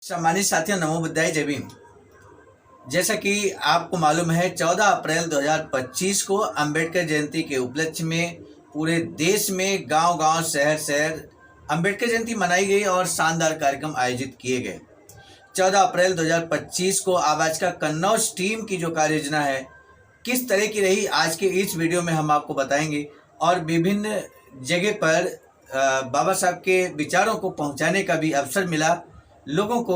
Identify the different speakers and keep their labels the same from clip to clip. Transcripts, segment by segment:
Speaker 1: सम्मानित साथियों, नमो बुद्धाय, जय भीम। जैसा कि आपको मालूम है, 14 अप्रैल 2025 को अंबेडकर जयंती के उपलक्ष्य में पूरे देश में गांव-गांव, शहर-शहर अंबेडकर जयंती मनाई गई और शानदार कार्यक्रम आयोजित किए गए। 14 अप्रैल 2025 को आवाज का कन्नौज टीम की जो कार्य योजना है, किस तरह की रही, आज के इस वीडियो में हम आपको बताएंगे। और विभिन्न जगह पर बाबा साहब के विचारों को पहुंचाने का भी अवसर मिला, लोगों को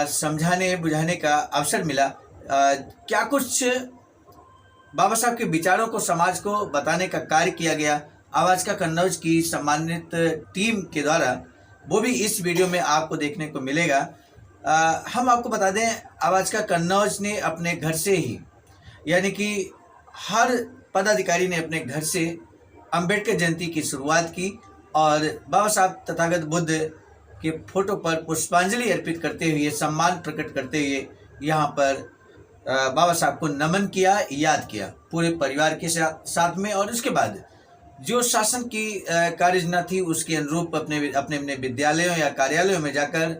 Speaker 1: समझाने बुझाने का अवसर मिला। क्या कुछ बाबा साहब के विचारों को समाज को बताने का कार्य किया गया आवाज़ का कन्नौज की सम्मानित टीम के द्वारा, वो भी इस वीडियो में आपको देखने को मिलेगा। हम आपको बता दें, आवाज़ का कन्नौज ने अपने घर से ही, यानी कि हर पदाधिकारी ने अपने घर से अंबेडकर जयंती की शुरुआत की और बाबा साहब तथागत बुद्ध के फोटो पर पुष्पांजलि अर्पित करते हुए, सम्मान प्रकट करते हुए यहाँ पर बाबा साहब को नमन किया, याद किया पूरे परिवार के साथ में। और उसके बाद जो शासन की कार्य योजना थी, उसके अनुरूप अपने अपने विद्यालयों या कार्यालयों में जाकर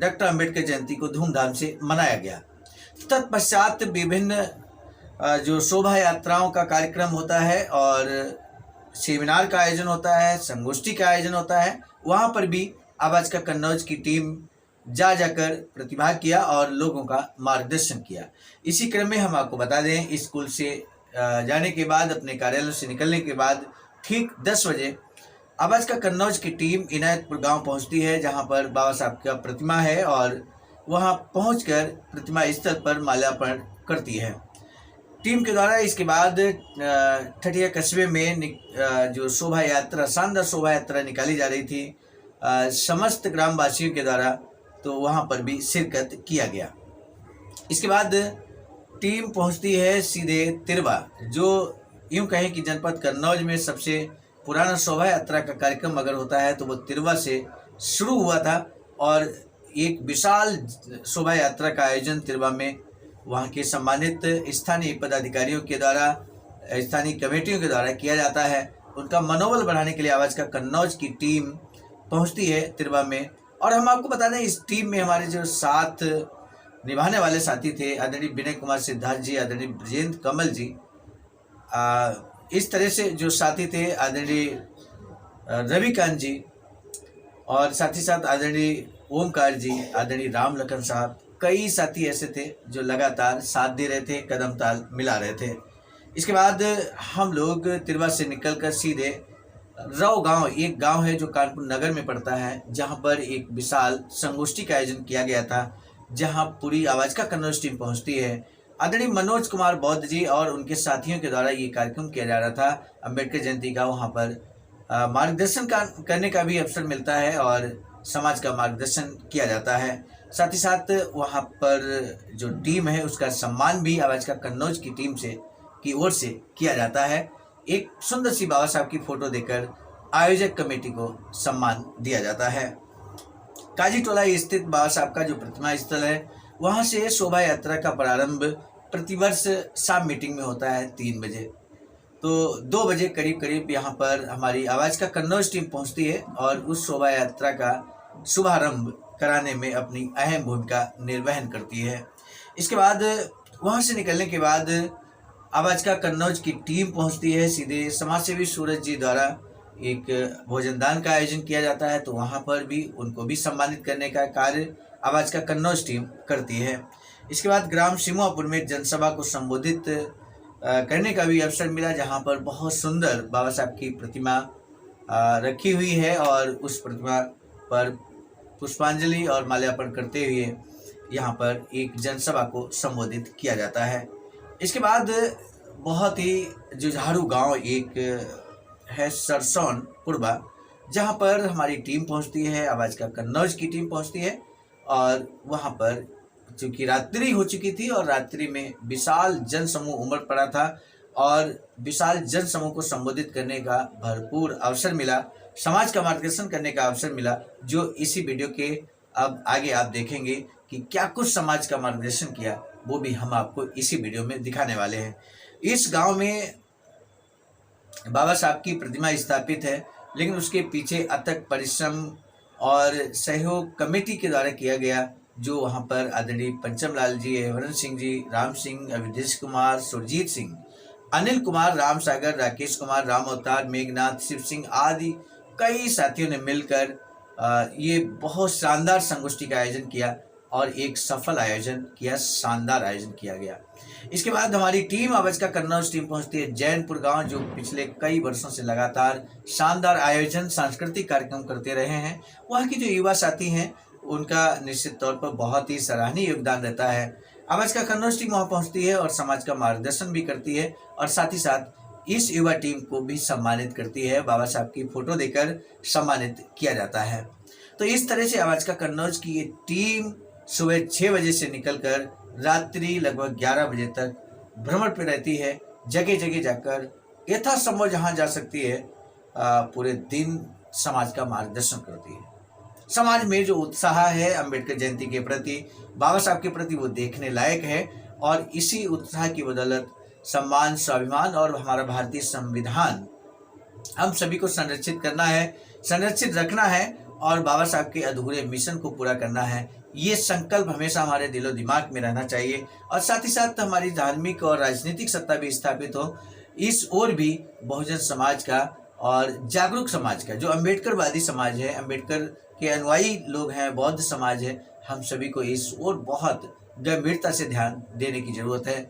Speaker 1: डॉक्टर अंबेडकर जयंती को धूमधाम से मनाया गया। तत्पश्चात विभिन्न जो शोभा यात्राओं का कार्यक्रम होता है और सेमिनार का आयोजन होता है, संगोष्ठी का आयोजन होता है, वहाँ पर भी आवाज़ का कन्नौज की टीम जाकर प्रतिभाग किया और लोगों का मार्गदर्शन किया। इसी क्रम में हम आपको बता दें, स्कूल से जाने के बाद, अपने कार्यालय से निकलने के बाद ठीक 10 बजे आवाज़ का कन्नौज की टीम इनायतपुर गांव पहुंचती है, जहां पर बाबा साहब का प्रतिमा है, और वहां पहुंचकर प्रतिमा स्थल पर माल्यार्पण करती है टीम के द्वारा। इसके बाद ठठिया कस्बे में जो शोभा यात्रा, शानदार शोभा यात्रा निकाली जा रही थी समस्त ग्रामवासियों के द्वारा, तो वहाँ पर भी शिरकत किया गया। इसके बाद टीम पहुँचती है सीधे तिरवा, जो यूँ कहें कि जनपद कन्नौज में सबसे पुराना शोभा यात्रा का कार्यक्रम अगर होता है तो वो तिरवा से शुरू हुआ था, और एक विशाल शोभा यात्रा का आयोजन तिरवा में वहाँ के सम्मानित स्थानीय पदाधिकारियों के द्वारा, स्थानीय कमेटियों के द्वारा किया जाता है। उनका मनोबल बढ़ाने के लिए आवाज़ का कन्नौज की टीम पहुंचती है तिरवा में। और हम आपको बता दें, इस टीम में हमारे जो साथ निभाने वाले साथी थे, आदरणीय विनय कुमार सिद्धार्थ जी, आदरणीय ब्रजेंद्र कमल जी, इस तरह से जो साथी थे, आदरणीय रविकांत जी, और साथ ही साथ आदरणीय ओमकार जी, आदरणीय राम लखन साहब, कई साथी ऐसे थे जो लगातार साथ दे रहे थे, कदम ताल मिला रहे थे। इसके बाद हम लोग तिरवा से निकलकर सीधे रव गांव, एक गांव है जो कानपुर नगर में पड़ता है, जहां पर एक विशाल संगोष्ठी का आयोजन किया गया था, जहां पूरी आवाज़ का कन्नौज टीम पहुंचती है। आदरणीय मनोज कुमार बौद्ध जी और उनके साथियों के द्वारा ये कार्यक्रम किया जा रहा था अंबेडकर जयंती का। वहां पर मार्गदर्शन करने का भी अवसर मिलता है और समाज का मार्गदर्शन किया जाता है। साथ ही साथ वहाँ पर जो टीम है उसका सम्मान भी आवाज़ का कन्नौज की टीम की ओर से किया जाता है। एक सुंदर सी बाबा साहब की फोटो देकर आयोजक कमेटी को सम्मान दिया जाता है। काजी टोला स्थित बाबा साहब का जो प्रतिमा स्थल है, वहाँ से शोभा यात्रा का प्रारंभ प्रतिवर्ष शाम मीटिंग में होता है 3 बजे। तो 2 बजे करीब यहाँ पर हमारी आवाज़ का कन्नौज टीम पहुँचती है और उस शोभा यात्रा का शुभारंभ कराने में अपनी अहम भूमिका निर्वहन करती है। इसके बाद वहाँ से निकलने के बाद आवाज़ का कन्नौज की टीम पहुँचती है सीधे समाजसेवी सूरज जी द्वारा एक भोजनदान का आयोजन किया जाता है, तो वहाँ पर भी उनको भी सम्मानित करने का कार्य आवाज़ का कन्नौज टीम करती है। इसके बाद ग्राम सिमुआपुर में जनसभा को संबोधित करने का भी अवसर मिला, जहाँ पर बहुत सुंदर बाबा साहब की प्रतिमा रखी हुई है और उस प्रतिमा पर पुष्पांजलि और माल्यार्पण करते हुए यहाँ पर एक जनसभा को संबोधित किया जाता है। इसके बाद बहुत ही जुझारू गांव एक है सरसौन पुरबा, जहाँ पर हमारी टीम पहुँचती है, आवाज़ का कन्नौज की टीम पहुँचती है, और वहाँ पर चूँकि रात्रि हो चुकी थी और रात्रि में विशाल जनसमूह उमड़ पड़ा था और विशाल जनसमूह को संबोधित करने का भरपूर अवसर मिला, समाज का मार्गदर्शन करने का अवसर मिला, जो इसी वीडियो के अब आगे आप देखेंगे कि क्या कुछ समाज का मार्गदर्शन किया, वो भी हम आपको इसी वीडियो में दिखाने वाले हैं। इस गांव में बाबा साहब की प्रतिमा स्थापित है, लेकिन उसके पीछे अथक परिश्रम और सहयोग कमेटी के द्वारा किया गया, जो वहाँ पर आदरणीय पंचम लाल जी, वरुण सिंह जी, राम सिंह, अविदेश कुमार, सुरजीत सिंह, अनिल कुमार, राम सागर, राकेश कुमार, राम अवतार, मेघनाथ, शिव सिंह आदि कई साथियों ने मिलकर ये बहुत शानदार संगोष्ठी का आयोजन किया और एक सफल आयोजन किया, शानदार आयोजन किया गया। इसके बाद हमारी टीम आवाज का कन्नौज टीम पहुंचती है जैनपुर गांव, जो पिछले कई वर्षों से लगातार शानदार आयोजन, सांस्कृतिक कार्यक्रम करते रहे हैं। वहाँ की जो युवा साथी हैं उनका निश्चित तौर पर बहुत ही सराहनीय योगदान रहता है। आवाज का कन्नौज टीम वहाँ पहुँचती है और समाज का मार्गदर्शन भी करती है और साथ ही साथ इस युवा टीम को भी सम्मानित करती है। बाबा साहब की फोटो देकर सम्मानित किया जाता है। तो इस तरह से आवाज का कन्नौज की ये टीम सुबह 6 बजे से निकलकर रात्रि लगभग 11 बजे तक भ्रमण पर रहती है, जगह जगह जाकर यथासंभव जहाँ जा सकती है पूरे दिन समाज का मार्गदर्शन करती है। समाज में जो उत्साह है अंबेडकर जयंती के प्रति, बाबा साहब के प्रति, वो देखने लायक है और इसी उत्साह की बदौलत सम्मान, स्वाभिमान और हमारा भारतीय संविधान हम सभी को संरक्षित करना है, संरक्षित रखना है और बाबा साहब के अधूरे मिशन को पूरा करना है। ये संकल्प हमेशा हमारे दिलो दिमाग में रहना चाहिए और साथ ही साथ हमारी धार्मिक और राजनीतिक सत्ता भी स्थापित हो। इस ओर भी बहुजन समाज का और जागरूक समाज का, जो अम्बेडकरवादी समाज है, अम्बेडकर के अनुयायी लोग हैं, बौद्ध समाज है, हम सभी को इस ओर बहुत गंभीरता से ध्यान देने की जरूरत है।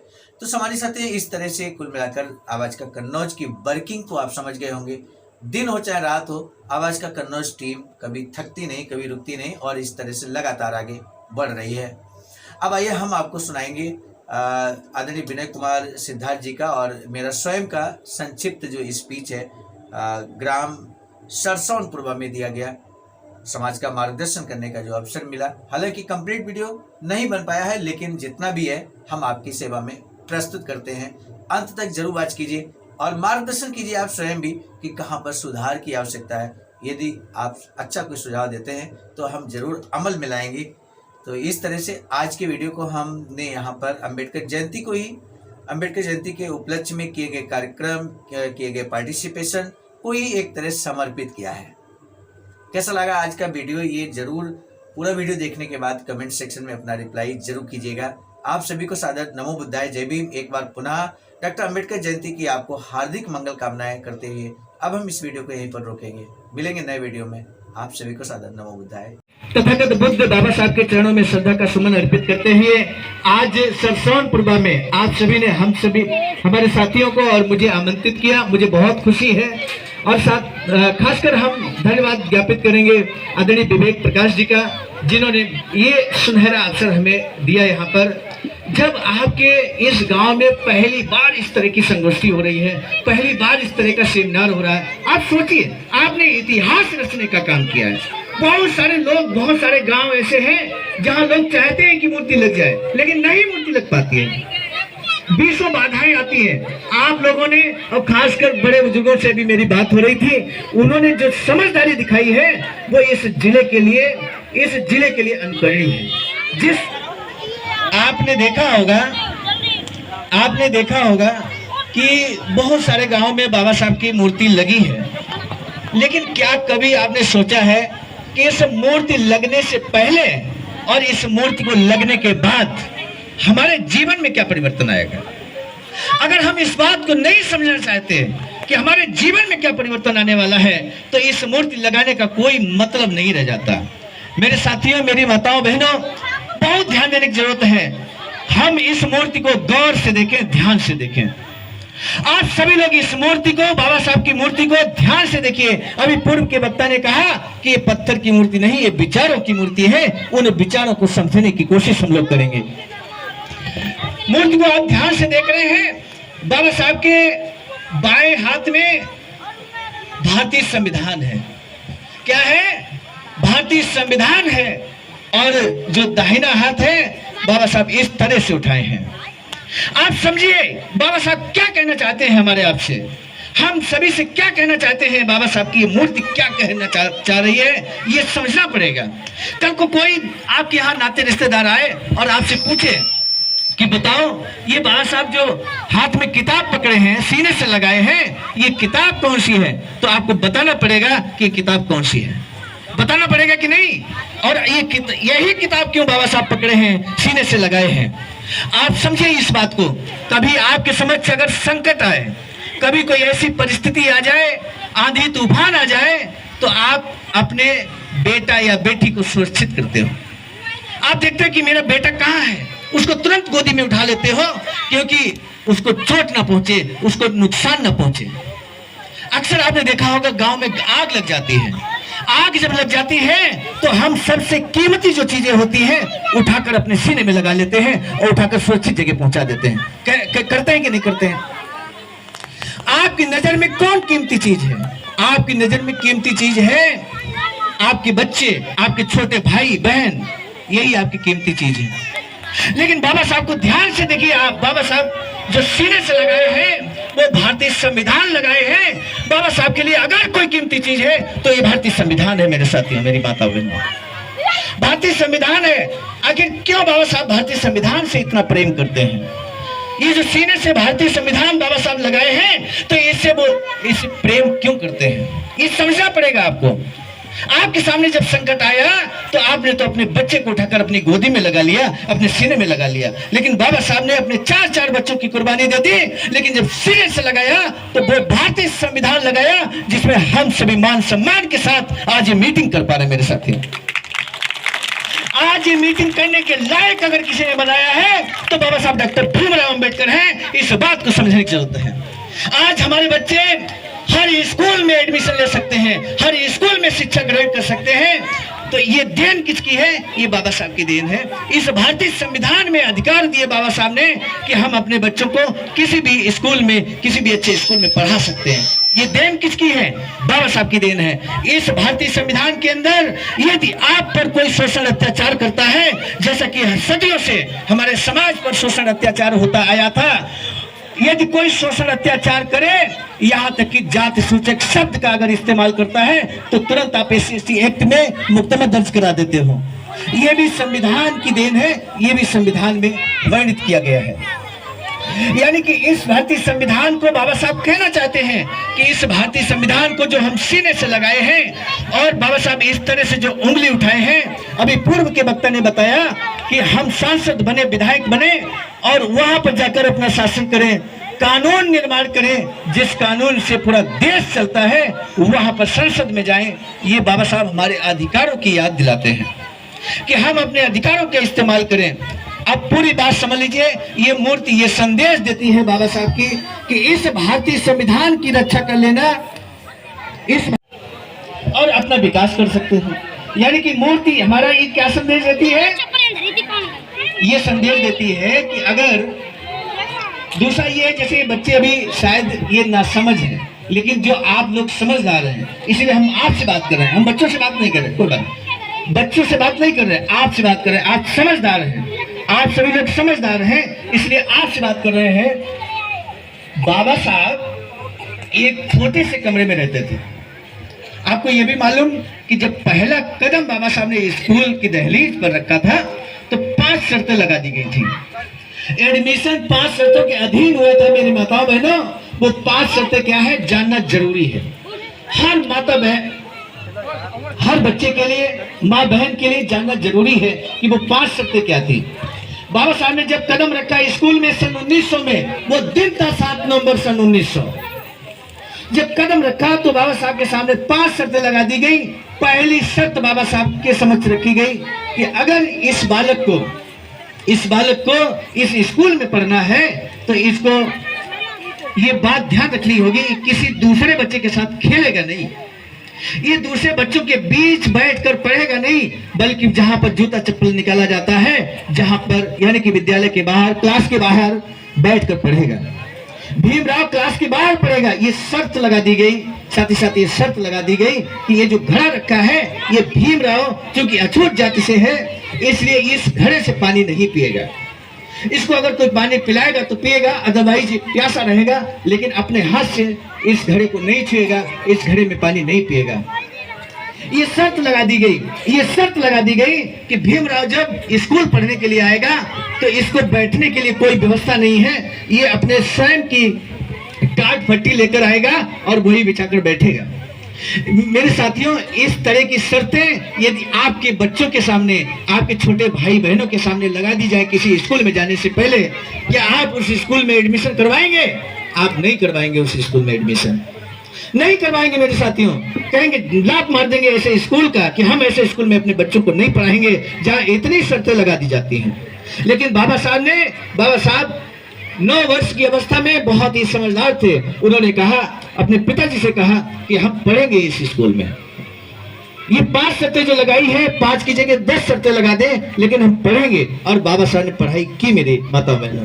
Speaker 1: तो हमारे साथ इस तरह से कुल मिलाकर आवाज का कन्नौज की वर्किंग तो आप समझ गए होंगे। दिन हो चाहे रात हो, आवाज का कन्नौज टीम कभी थकती नहीं, कभी रुकती नहीं और इस तरह से लगातार आगे बढ़ रही है। अब आइए हम आपको सुनाएंगे आदरणीय विनय कुमार सिद्धार्थ जी का और मेरा स्वयं का संक्षिप्त जो स्पीच है ग्राम सरसौनपुर में दिया गया, समाज का मार्गदर्शन करने का जो अवसर मिला। हालांकि कंप्लीट वीडियो नहीं बन पाया है, लेकिन जितना भी है हम आपकी सेवा में प्रस्तुत करते हैं। अंत तक जरूर वॉच कीजिए और मार्गदर्शन कीजिए आप स्वयं भी कि कहाँ पर सुधार की आवश्यकता है। यदि आप अच्छा कोई सुझाव देते हैं तो हम जरूर अमल में लाएंगे। तो इस तरह से आज के वीडियो को हमने यहाँ पर अम्बेडकर जयंती को ही, अम्बेडकर जयंती के उपलक्ष्य में किए गए कार्यक्रम, किए गए पार्टिसिपेशन को ही एक तरह समर्पित किया है। कैसा लगा आज का वीडियो, ये जरूर पूरा वीडियो देखने के बाद कमेंट सेक्शन में अपना रिप्लाई जरूर कीजिएगा। आप सभी को सादर नमो बुद्धाय, जय भीम। एक बार पुनः डॉक्टर अम्बेडकर जयंती की आपको हार्दिक मंगल कामनाएं करते हुए अब हम इस वीडियो को यहीं पर रोकेंगे। मिलेंगे नए वीडियो में। आप सभी को सादर नमो बुद्धाय।
Speaker 2: तथागत बुद्ध बाबा साहब के चरणों में श्रद्धा का सुमन अर्पित करते हुए आज सरसौनपुर में आप सभी ने, हम सभी हमारे साथियों को और मुझे आमंत्रित किया, मुझे बहुत खुशी है। और साथ खासकर हम धन्यवाद ज्ञापित करेंगे आदरणीय विवेक प्रकाश जी का, जिन्होंने ये सुनहरा अवसर हमें दिया यहाँ पर। जब आपके इस गांव में पहली बार इस तरह की संगोष्ठी हो रही है, पहली बार इस तरह का सेमिनार हो रहा है, आप सोचिए, आपने इतिहास रचने का काम किया है। बहुत सारे लोग, बहुत सारे गांव ऐसे हैं जहां लोग चाहते हैं कि मूर्ति लग जाए, लेकिन नहीं मूर्ति लग पाती है, बीसों बाधाएं आती हैं। आप लोगों ने, और खासकर बड़े बुजुर्गों से भी मेरी बात हो रही थी, उन्होंने जो समझदारी दिखाई है वो इस जिले के लिए अनुकरणीय है। जिस आपने देखा होगा कि बहुत सारे गांवों में बाबा साहब की मूर्ति लगी है, लेकिन क्या कभी आपने सोचा है कि इस मूर्ति लगने से पहले और इस मूर्ति को लगने के बाद हमारे जीवन में क्या परिवर्तन आएगा? अगर हम इस बात को नहीं समझना चाहते कि हमारे जीवन में क्या परिवर्तन आने वाला है, तो इस मूर्ति लगाने का कोई मतलब नहीं रह जाता। मेरे साथियों, मेरी माताओं, बहनों, बहुत ध्यान देने की जरूरत है। हम इस मूर्ति को गौर से देखें, ध्यान से देखें। आप सभी लोग इस मूर्ति को, बाबा साहब की मूर्ति को ध्यान से देखिए। अभी पूर्व के वक्ता ने कहा कि ये पत्थर की मूर्ति नहीं, ये विचारों की मूर्ति है। उन विचारों को समझने की कोशिश हम लोग करेंगे। मूर्ति को आप ध्यान से देख रहे हैं। बाबा साहब के बाएं हाथ में भारतीय संविधान है। क्या है? भारतीय संविधान है। और जो दाहिना हाथ है, बाबा साहब इस तरह से उठाए हैं। आप समझिए बाबा साहब क्या कहना चाहते हैं हमारे आपसे, हम सभी से क्या कहना चाहते हैं। बाबा साहब की मूर्ति क्या कहना चाह रही है, ये समझना पड़ेगा। कल को कोई आपके यहाँ नाते रिश्तेदार आए और आपसे पूछे कि बताओ, ये बाबा साहब जो हाथ में किताब पकड़े हैं, सीने से लगाए हैं, ये किताब कौन सी है, तो आपको बताना पड़ेगा कि किताब कौन सी है। बताना पड़ेगा कि नहीं? और यही किताब क्यों बाबा साहब पकड़े हैं, सीने से लगाए हैं? आप समझिए इस बात को। कभी आपके समक्ष अगर संकट आए, कभी कोई ऐसी परिस्थिति आ जाए, आंधी तूफान आ जाए, तो आप अपने बेटा या बेटी को सुरक्षित करते हो। आप देखते हो कि मेरा बेटा कहाँ है, उसको तुरंत गोदी में उठा लेते हो, क्योंकि उसको चोट ना पहुंचे, उसको नुकसान ना पहुंचे। अक्सर आपने देखा होगा गांव में आग लग जाती है। आग जब लग जाती है तो हम सबसे कीमती जो चीजें होती हैं उठाकर अपने सीने में लगा लेते हैं और उठाकर सुरक्षित जगह पहुंचा देते हैं। करते हैं कि नहीं करते हैं? आपकी नजर में कौन कीमती चीज है? आपकी नजर में कीमती चीज है आपके बच्चे, आपके छोटे भाई बहन, यही आपकी कीमती चीज है। लेकिन बाबा साहब को ध्यान से देखिए। आप बाबा साहब जो सीने से लगाए हैं वो भारतीय संविधान लगाए हैं। बाबा साहब के लिए अगर कोई कीमती चीज है तो ये भारतीय संविधान है मेरे साथियों, मेरी माता बहनों। भारतीय संविधान है। आखिर क्यों बाबा साहब भारतीय संविधान से इतना प्रेम करते हैं? ये जो सीने से भारतीय संविधान बाबा साहब लगाए हैं तो इससे वो इस प्रेम क्यों करते हैं, ये समझना पड़ेगा आपको। आपके सामने जब संकट आया तो आपने तो अपने बच्चे को उठाकर अपनी गोदी में लगा लिया, अपने सीने में लगा लिया। लेकिन बाबा साहब ने अपने 4 बच्चों की कुर्बानी दे दी, लेकिन जब सीने से लगाया तो वो भारतीय संविधान लगाया, जिसमें हम सभी मान सम्मान के साथ आज ये मीटिंग कर पा रहे हैं मेरे साथियों। आज ये मीटिंग करने के लायक अगर किसी ने बनाया है तो बाबा साहब डॉक्टर भीमराव अंबेडकर हैं। इस बात को समझने की जरूरत है। आज हमारे बच्चे हर स्कूल में एडमिशन ले सकते हैं, हर स्कूल में शिक्षा ग्रहण कर सकते हैं। तो ये देन किसकी है? ये बाबा साहब की देन है। इस भारतीय संविधान में अधिकार दिए बाबा साहब ने कि हम अपने बच्चों को किसी भी स्कूल में, किसी भी अच्छे स्कूल में पढ़ा सकते हैं। ये देन किसकी है? बाबा साहब की देन है। इस भारतीय संविधान के अंदर यदि आप पर कोई शोषण अत्याचार करता है, जैसा कि सदियों से हमारे समाज पर शोषण अत्याचार होता आया था, यदि कोई शोषण अत्याचार करे, यहाँ तक कि जाति सूचक शब्द का अगर इस्तेमाल करता है तो तुरंत आप SC एक्ट में मुकदमा दर्ज करा देते हो। यह भी संविधान की देन है, यह भी संविधान में वर्णित किया गया है। यानी कि इस भारतीय संविधान को बाबा साहब कहना चाहते हैं कि इस भारतीय संविधान को जो हम सीने से लगाए हैं, और बाबा साहब इस तरह से जो उंगली उठाए हैं, अभी पूर्व के वक्ता ने बताया कि हम सांसद बने, विधायक बने और वहां पर जाकर अपना शासन करें, कानून निर्माण करें, जिस कानून से पूरा देश चलता है, वहां पर संसद में जाएं। ये बाबा साहब हमारे अधिकारों की याद दिलाते हैं कि हम अपने अधिकारों का इस्तेमाल करें। अब पूरी बात समझ लीजिए। ये मूर्ति ये संदेश देती है बाबा साहब की कि इस भारतीय संविधान की रक्षा कर लेना, इस और अपना विकास कर सकते हैं। यानी कि मूर्ति हमारा ये क्या संदेश देती है? ये संदेश देती है कि अगर दूसरा ये है, जैसे बच्चे अभी शायद ये नासमझ है, लेकिन जो आप लोग समझदार हैं, इसलिए हम आपसे बात कर रहे हैं। हम बच्चों से बात नहीं कर रहे, कोई बात, बच्चों से बात नहीं कर रहे, आपसे बात कर रहे हैं। आप समझदार हैं, आप सभी लोग समझदार हैं, इसलिए आपसे बात कर रहे हैं। बाबा साहब एक छोटे से कमरे में रहते थे। आपको यह भी मालूम कि जब पहला कदम बाबा साहब ने स्कूल की दहलीज पर रखा था तो 5 शर्तें लगा दी गई थी। एडमिशन 5 शर्तों के अधीन हुए थे मेरी माताओं बहनों। वो 5 शर्तें क्या है जानना जरूरी है। हर माता बहन, हर बच्चे के लिए, माँ बहन के लिए जानना जरूरी है कि वो 5 शर्तें क्या थी। बाबा साहब ने जब कदम रखा स्कूल में सन 1900 में, वो दिन था 7 नवंबर सन 1900, जब कदम रखा तो बाबा साहब के सामने 5 शर्तें लगा दी गई। पहली शर्त बाबा साहब के समक्ष रखी गई कि अगर इस बालक को इस स्कूल में पढ़ना है तो इसको ये बात ध्यान रखनी होगी कि किसी दूसरे बच्चे के साथ खेलेगा नहीं, ये दूसरे बच्चों के बीच बैठकर पढ़ेगा नहीं, बल्कि जहां पर जूता चप्पल निकाला जाता है, जहां पर यानी कि विद्यालय के बाहर, क्लास के बाहर बैठकर पढ़ेगा। भीमराव क्लास के बाहर पढ़ेगा, ये शर्त लगा दी गई। साथ ही साथ ये शर्त लगा दी गई कि ये जो घड़ा रखा है ये भीमराव क्योंकि अछूत जाति से है, इसलिए इस घड़े से पानी नहीं पिएगा। इसको अगर कोई पानी पिलाएगा तो पिएगा, अदरवाइज प्यासा रहेगा, लेकिन अपने हाथ से इस घड़े को नहीं छुएगा, इस घड़े में पानी नहीं पिएगा। ये शर्त लगा दी गई। ये शर्त लगा दी गई कि भीमराव जब स्कूल पढ़ने के लिए आएगा तो इसको बैठने के लिए कोई व्यवस्था नहीं है, ये अपने स्वयं की टाट फट्टी लेकर आएगा और वही बिछाकर बैठेगा। मेरे साथियों, इस तरह की शर्तें यदि आपके बच्चों के सामने, आपके छोटे भाई बहनों के सामने लगा दी जाए किसी स्कूल में जाने से पहले, क्या आप उस स्कूल में एडमिशन करवाएंगे? आप नहीं करवाएंगे उस स्कूल में एडमिशन, नहीं करवाएंगे मेरे साथियों। कहेंगे, लात मार देंगे ऐसे स्कूल का कि हम ऐसे स्कूल में अपने बच्चों को नहीं पढ़ाएंगे जहां इतनी शर्तें लगा दी जाती हैं। लेकिन बाबा साहब 9 वर्ष की अवस्था में बहुत ही समझदार थे। उन्होंने कहा, अपने पिताजी से कहा कि हम पढ़ेंगे इस स्कूल में। ये 5 शर्तें जो लगाई है, 5 की जगह 10 शर्तें लगा दें, लेकिन हम पढ़ेंगे। और बाबा साहब ने पढ़ाई की, मेरे माता बहनों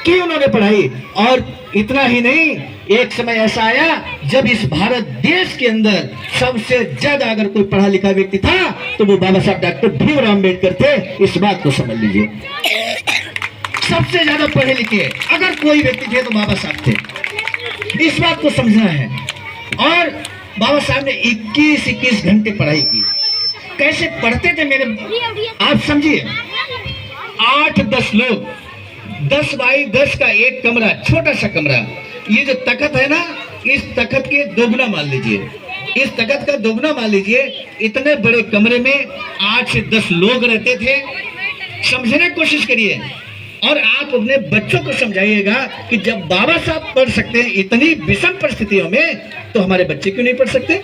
Speaker 2: की, उन्होंने पढ़ाई। और इतना ही नहीं, एक समय ऐसा आया जब इस भारत देश के अंदर सबसे ज्यादा अगर कोई पढ़ा लिखा व्यक्ति था तो वो बाबा साहब डॉक्टर भीमराव अम्बेडकर थे। इस बात को समझ लीजिए, सबसे ज्यादा पढ़े लिखे अगर कोई व्यक्ति थे तो बाबा साहब थे। इस बात को समझना है। और बाबा साहब ने 21 घंटे पढ़ाई की। कैसे पढ़ते थे मेरे, आप समझिए, 8-10 लोग, 10 बाई 10 का एक कमरा, छोटा सा कमरा। ये जो तख्त है ना, इस तख्त के दोगुना मान लीजिए, इस तख्त का दोगुना मान लीजिए। इतने बड़े कमरे में 8 से 10 लोग रहते थे। समझने की कोशिश करिए और आप अपने बच्चों को समझाइएगा कि जब बाबा साहब पढ़ सकते हैं इतनी विषम परिस्थितियों में, तो हमारे बच्चे क्यों नहीं पढ़ सकते?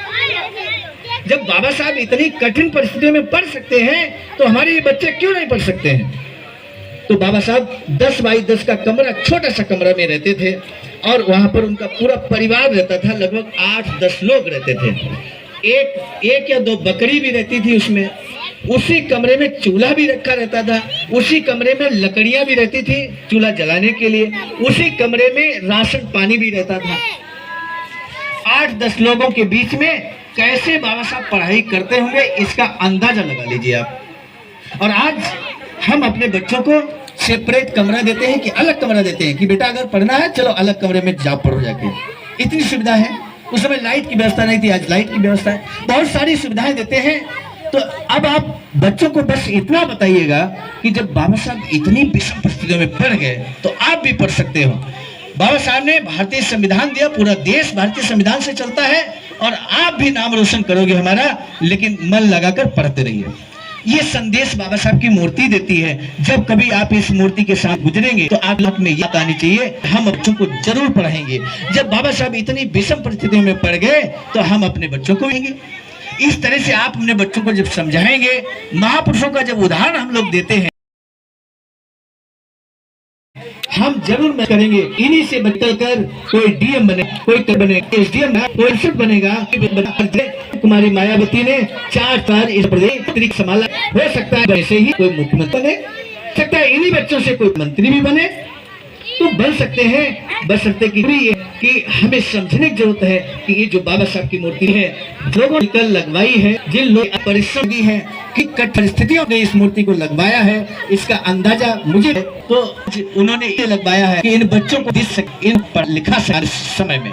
Speaker 2: जब बाबा साहब इतनी कठिन परिस्थितियों में पढ़ सकते हैं तो हमारे ये बच्चे क्यों नहीं पढ़ सकते हैं? तो बाबा साहब 10 बाई 10 का कमरा, छोटा सा कमरा में रहते थे और वहां पर उनका पूरा परिवार रहता था। लगभग 8-10 लोग रहते थे। एक या 2 बकरी भी रहती थी उसमें। उसी कमरे में चूल्हा भी रखा रहता था। उसी कमरे में लकड़ियां भी रहती थी चूल्हा जलाने के लिए। उसी कमरे में राशन पानी भी रहता था। 8-10 लोगों के बीच में कैसे बाबा साहब पढ़ाई करते होंगे, इसका अंदाजा लगा लीजिए आप। और आज हम अपने बच्चों को सेपरेट कमरा देते हैं कि अलग कमरा देते हैं कि बेटा अगर पढ़ना है चलो अलग कमरे में जाओ, पढ़ो जाके। इतनी सुविधा है। उस समय लाइट की व्यवस्था नहीं थी, आज लाइट की व्यवस्था है। बहुत सारी सुविधाएं देते हैं। तो अब आप बच्चों को बस इतना बताइएगा कि जब बाबा साहब इतनी विषम परिस्थितियों में पढ़ गए तो आप भी पढ़ सकते हो। बाबा साहब ने भारतीय संविधान दिया, पूरा देश भारतीय संविधान से चलता है और आप भी नाम रोशन करोगे हमारा, लेकिन मन लगाकर पढ़ते रहिए। ये संदेश बाबा साहब की मूर्ति देती है। जब कभी आप इस मूर्ति के साथ गुजरेंगे तो आप लोग में याद आनी चाहिए, हम बच्चों को जरूर पढ़ाएंगे। जब बाबा साहब इतनी विषम परिस्थितियों में पड़ गए तो हम अपने बच्चों को देंगे। इस तरह से आप अपने बच्चों को जब समझाएंगे, महापुरुषों का जब उदाहरण हम लोग देते हैं, हम जरूर करेंगे। इन्हीं से बचकर कोई डीएम बने, कोई बने एसडीएम, कोई बनेगा। कुमारी मायावती ने 4 साल इस प्रदेश संभाला। हो सकता है वैसे ही कोई मुख्यमंत्री बने, सकता है इन्हीं बच्चों से कोई मंत्री भी बने, तो बन सकते हैं। बशर्ते कि हमें समझने की जरूरत है कि ये जो बाबा साहब की मूर्ति है, लोगों ने कल लगवाई है, जिन लोग परिश्रम की है कि कठिन परिस्थितियों ने इस मूर्ति को लगवाया है, इसका अंदाजा मुझे तो उन्होंने ये लगवाया है कि इन बच्चों को दिख सके, इन पर लिखा समय में।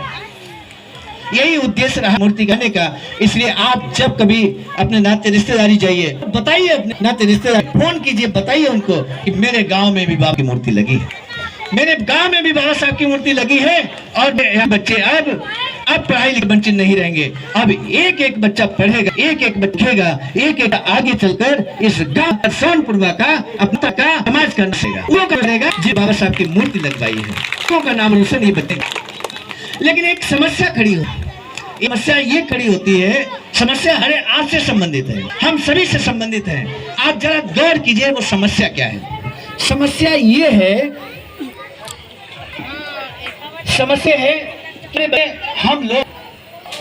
Speaker 2: यही उद्देश्य रहा मूर्ति गाने का। इसलिए आप जब कभी अपने नाते रिश्तेदारी जाइए, बताइए अपने नाते रिश्तेदार, फोन कीजिए, बताइए उनको कि मेरे गांव में भी बाबा की मूर्ति लगी है, मेरे गांव में भी बाबा साहब की मूर्ति लगी है। और यहाँ बच्चे अब पढ़ाई लिखे वंचित नहीं रहेंगे। अब एक बच्चा पढ़ेगा, एक बच्चेगा, एक आगे चलकर इस गांव सोनपुरवा का अपना का समाज का नसेगा, वो करेगा जो बाबा साहब की मूर्ति लगवाई है, तो का नाम रोशन ये बचेगा। लेकिन एक समस्या खड़ी हो, समस्या ये खड़ी होती है, समस्या हरे आपसे संबंधित है, हम सभी से संबंधित है। आप जरा गौर कीजिए वो समस्या क्या है। समस्या ये है, समस्या है कि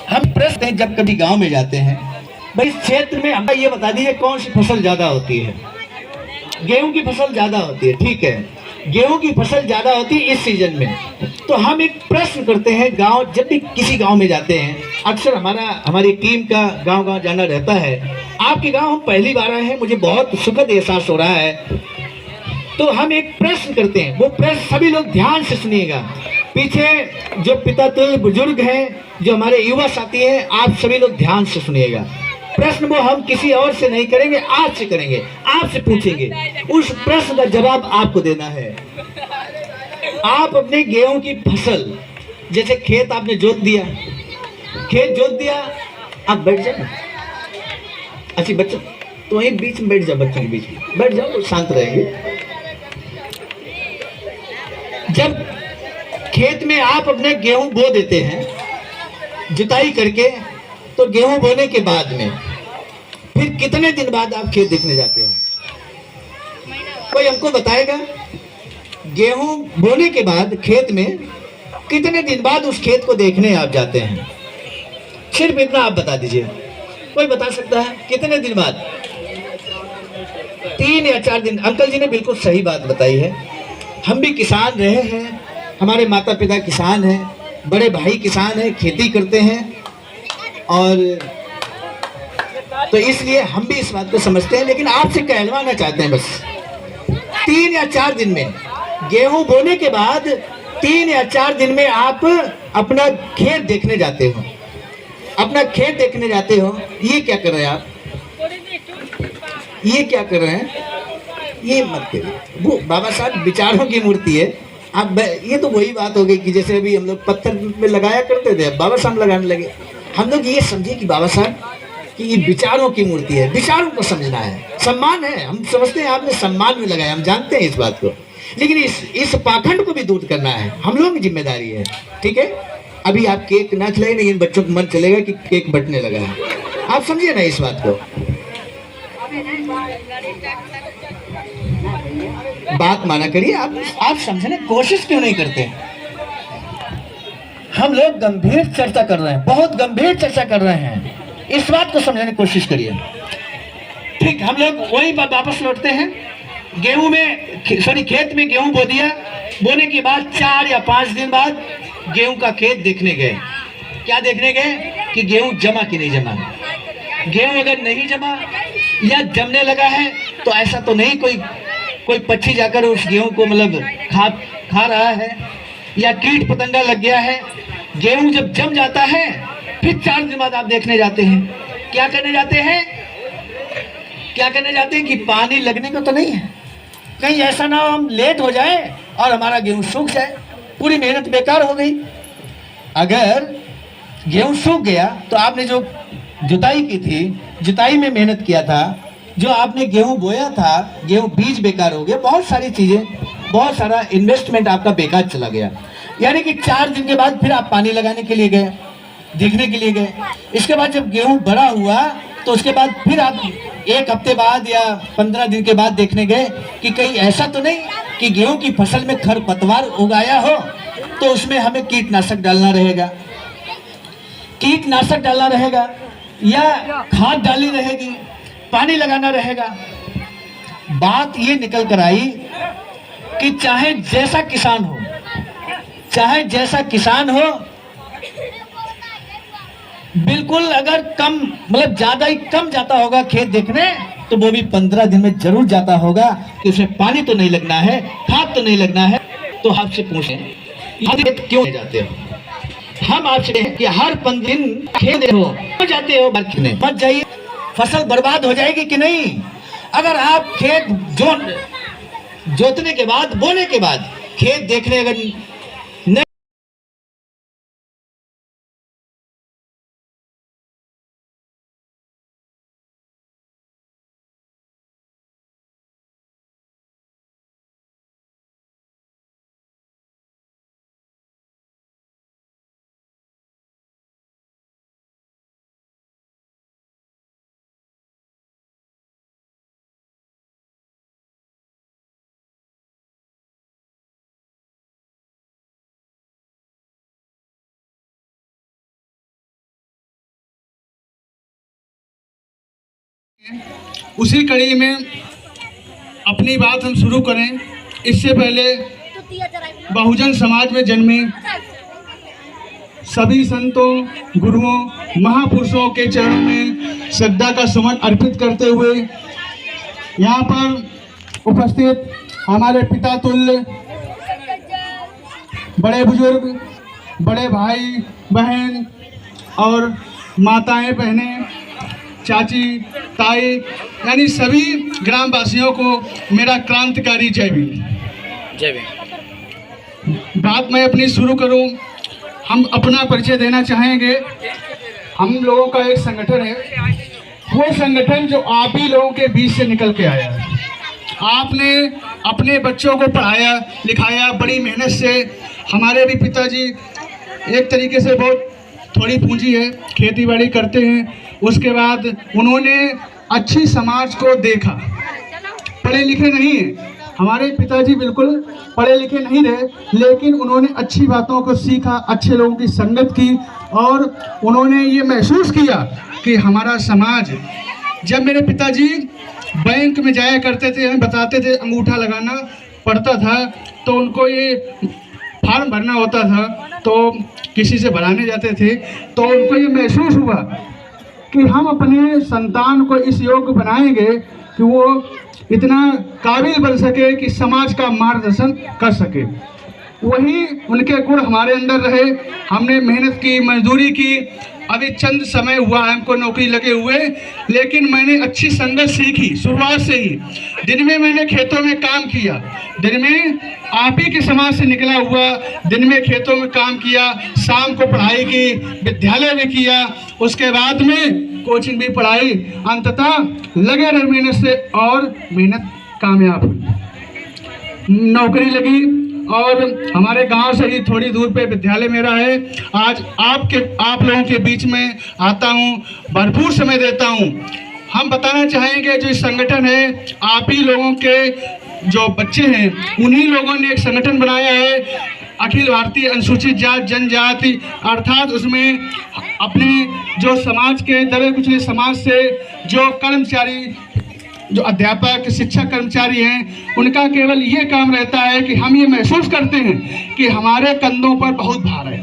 Speaker 2: हम प्रश्न हैं जब कभी गांव में जाते हैं, भाई इस क्षेत्र में हमें ये बता दीजिए कौन सी फसल ज्यादा होती है। गेहूं की फसल ज्यादा होती है, ठीक है, गेहूं की फसल ज्यादा होती है इस सीजन में। तो हम एक प्रश्न करते हैं गांव, जब भी किसी गांव में जाते हैं, अक्सर हमारी टीम का गांव जाना रहता है। आपके गांव हम पहली बार आए हैं, मुझे बहुत सुखद एहसास हो रहा है। तो हम एक प्रश्न करते हैं, वो प्रश्न सभी लोग ध्यान से सुनिएगा। पीछे जो पितातुल्य बुजुर्ग हैं, जो हमारे युवा साथी हैं, आप सभी लोग ध्यान से सुनिएगा। प्रश्न वो हम किसी और से नहीं करेंगे, आपसे करेंगे, आपसे पूछेंगे। उस प्रश्न का जवाब आपको देना है। आप अपने गेहूं की फसल, जैसे खेत आपने जोत दिया, आप बैठ जाए। अच्छी बच्चों तो वहीं बीच में बैठ जाओ, बच्चों के बीच में बैठ जाओ तो शांत रहेंगे। जब खेत में आप अपने गेहूं बो देते हैं जुताई करके, तो गेहूं बोने के बाद में फिर कितने दिन बाद आप खेत देखने जाते हो? कोई हमको बताएगा? गेहूं बोने के बाद खेत में कितने दिन बाद उस खेत को देखने आप जाते हैं? सिर्फ इतना आप बता दीजिए। कोई बता सकता है कितने दिन बाद? 3 या 4 दिन। अंकल जी ने बिल्कुल सही बात बताई है। हम भी किसान रहे हैं, हमारे माता पिता किसान हैं, बड़े भाई किसान हैं, खेती करते हैं, और तो इसलिए हम भी इस बात को समझते हैं। लेकिन आपसे कहलवाना चाहते हैं, बस 3 या 4 दिन में, गेहूं बोने के बाद 3 या 4 दिन में आप अपना खेत देखने जाते हो। अपना खेत देखने जाते हो। ये क्या कर रहे हैं आप? ये क्या कर रहे हैं? ये मत करिए। वो बाबा साहब विचारों की मूर्ति है। आप ये तो वही बात हो गई कि जैसे अभी हम लोग पत्थर में लगाया करते थे, बाबा साहब लगाने लगे। हम लोग ये समझे कि बाबा साहब कि ये विचारों की मूर्ति है, विचारों को समझना है, सम्मान है। हम समझते हैं आपने सम्मान में लगाया, हम जानते हैं इस बात को, लेकिन इस पाखंड को भी दूर करना है, हम लोगों की जिम्मेदारी है। ठीक है, अभी आप केक ना खिलाए, लेकिन बच्चों को मन चलेगा कि केक बंटने लगा है। आप समझिए ना इस बात को। बात माना करिए। आप समझने की कोशिश क्यों नहीं करते? हम लोग गंभीर चर्चा कर रहे हैं, बहुत गंभीर चर्चा कर रहे हैं। इस बात को समझने की कोशिश करिए। ठीक, हम लोग वही बात वापस लौटते हैं। गेहूं में खेत में गेहूं बो दिया। बोने के बाद 4 या 5 दिन बाद गेहूं का खेत देखने गए। क्या देखने गए? कि गेहूं जमा कि नहीं जमा। गेहूं अगर नहीं जमा या जमने लगा है तो ऐसा तो नहीं कोई पक्षी जाकर उस गेहूं को मतलब खा रहा है, या कीट पतंगा लग गया है। गेहूं जब जम जाता है फिर 4 दिन बाद आप देखने जाते हैं। क्या करने जाते हैं? क्या करने जाते हैं कि पानी लगने को तो नहीं है, कहीं ऐसा ना हो हम लेट हो जाए और हमारा गेहूं सूख जाए, पूरी मेहनत बेकार हो गई। अगर गेहूं सूख गया तो आपने जो जुताई की थी, जुताई में मेहनत किया था, जो आपने गेहूं बोया था, गेहूं बीज बेकार हो गया, बहुत सारी चीजें, बहुत सारा इन्वेस्टमेंट आपका बेकार चला गया। यानी कि 4 दिन के बाद फिर आप पानी लगाने के लिए गए, देखने के लिए गए। इसके बाद जब गेहूं बड़ा हुआ तो उसके बाद फिर आप 1 हफ्ते बाद या 15 दिन के बाद देखने गए कि कहीं ऐसा तो नहीं कि गेहूं की फसल में खरपतवार उगाया हो, तो उसमें हमें कीटनाशक डालना रहेगा, कीटनाशक डालना रहेगा, या खाद डालनी रहेगी, पानी लगाना रहेगा। बात ये निकल कर आई कि चाहे जैसा किसान हो, चाहे जैसा किसान हो, बिल्कुल अगर कम मतलब ज्यादा ही कम जाता होगा खेत देखने, तो वो भी 15 दिन में जरूर जाता होगा कि उसमें पानी तो नहीं लगना है, खाद तो नहीं लगना है। तो आपसे पूछें क्यों नहीं जाते हो? हम आपसे कि हर 15 दिन खेत हो जाते हो, मत जाइए, फसल बर्बाद हो जाएगी कि नहीं। अगर आप खेत जोतने के बाद, बोने के बाद खेत देखने अगर नहीं,
Speaker 3: उसी कड़ी में अपनी बात हम शुरू करें। इससे पहले बहुजन समाज में जन्मे सभी संतों, गुरुओं, महापुरुषों के चरणों में श्रद्धा का सुमन अर्पित करते हुए यहाँ पर उपस्थित हमारे पिता तुल्य बड़े बुजुर्ग, बड़े भाई बहन और माताएं बहनें, चाची ताई, यानी सभी ग्रामवासियों को मेरा क्रांतिकारी जय भीम।
Speaker 4: जय भीम।
Speaker 3: बात मैं अपनी शुरू करूं। हम अपना परिचय देना चाहेंगे। हम लोगों का एक संगठन है, वो संगठन जो आप ही लोगों के बीच से निकल के आया है। आपने अपने बच्चों को पढ़ाया लिखाया बड़ी मेहनत से। हमारे भी पिताजी एक तरीके से बहुत थोड़ी पूंजी है, खेती बाड़ी करते हैं। उसके बाद उन्होंने अच्छी समाज को देखा। पढ़े लिखे नहीं है, हमारे पिताजी बिल्कुल पढ़े लिखे नहीं रहे, लेकिन उन्होंने अच्छी बातों को सीखा, अच्छे लोगों की संगत की, और उन्होंने ये महसूस किया कि हमारा समाज। जब मेरे पिताजी बैंक में जाया करते थे, हमें बताते थे अंगूठा लगाना पड़ता था, तो उनको ये फॉर्म भरना होता था, तो किसी से भराने जाते थे, तो उनको ये महसूस हुआ कि हम अपने संतान को इस योग्य बनाएंगे कि वो इतना काबिल बन सके कि समाज का मार्गदर्शन कर सके। वही उनके गुण हमारे अंदर रहे। हमने मेहनत की, मजदूरी की। अभी चंद समय हुआ है हमको नौकरी लगे हुए, लेकिन मैंने अच्छी संगत सीखी शुरुआत से ही। दिन में मैंने खेतों में काम किया, दिन में आप ही के समाज से निकला हुआ, दिन में खेतों में काम किया, शाम को पढ़ाई की, विद्यालय भी किया, उसके बाद में कोचिंग भी पढ़ाई। अंततः लगे रहे मेहनत से, और मेहनत कामयाब हुई, नौकरी लगी। और हमारे गांव से ही थोड़ी दूर पे विद्यालय मेरा है। आज आप लोगों के बीच में आता हूं, भरपूर समय देता हूं। हम बताना चाहेंगे जो संगठन है, आप ही लोगों के जो बच्चे हैं, उन्हीं लोगों ने एक संगठन बनाया है, अखिल भारतीय अनुसूचित जाति जनजाति, अर्थात उसमें अपने जो समाज के दबे कुचले समाज से जो कर्मचारी, जो अध्यापक शिक्षक कर्मचारी हैं, उनका केवल ये काम रहता है कि हम ये महसूस करते हैं कि हमारे कंधों पर बहुत भार है,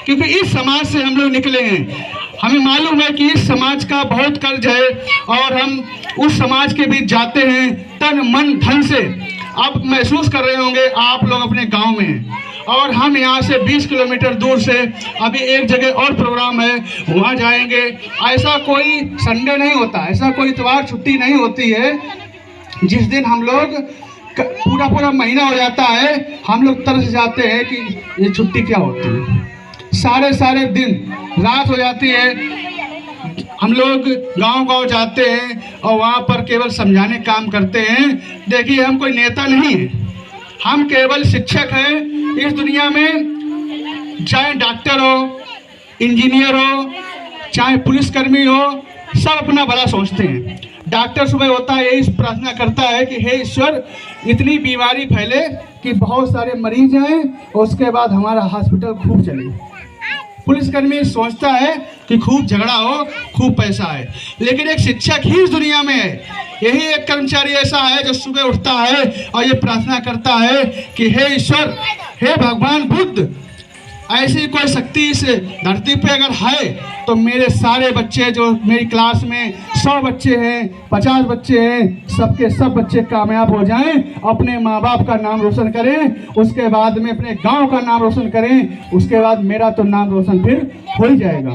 Speaker 3: क्योंकि इस समाज से हम लोग निकले हैं। हमें मालूम है कि इस समाज का बहुत कर्ज है, और हम उस समाज के बीच जाते हैं तन मन धन से। आप महसूस कर रहे होंगे, आप लोग अपने गांव में हैं, और हम यहाँ से 20 किलोमीटर दूर से अभी एक जगह और प्रोग्राम है, वहाँ जाएंगे। ऐसा कोई संडे नहीं होता, ऐसा कोई इतवार छुट्टी नहीं होती है जिस दिन हम लोग पूरा महीना हो जाता है, हम लोग तरस जाते हैं कि ये छुट्टी क्या होती है। सारे दिन रात हो जाती है, हम लोग गांव जाते हैं और वहाँ पर केवल समझाने काम करते हैं। देखिए, हम कोई नेता नहीं है, हम केवल शिक्षक हैं। इस दुनिया में चाहे डॉक्टर हो, इंजीनियर हो, चाहे पुलिसकर्मी हो, सब अपना भला सोचते हैं। डॉक्टर सुबह होता है, यही प्रार्थना करता है कि हे ईश्वर, इतनी बीमारी फैले कि बहुत सारे मरीज आए और उसके बाद हमारा हॉस्पिटल खूब चले। पुलिसकर्मी सोचता है कि खूब झगड़ा हो, खूब पैसा आए। लेकिन एक शिक्षक ही इस दुनिया में है, यही एक कर्मचारी ऐसा है जो सुबह उठता है और ये प्रार्थना करता है कि हे ईश्वर, हे भगवान बुद्ध, ऐसी कोई शक्ति इस धरती पे अगर है तो मेरे सारे बच्चे, जो मेरी क्लास में 100 बच्चे हैं, 50 बच्चे हैं, सबके सब बच्चे कामयाब हो जाएं, अपने माँ बाप का नाम रोशन करें, उसके बाद में अपने गांव का नाम रोशन करें, उसके बाद मेरा तो नाम रोशन फिर हो ही जाएगा।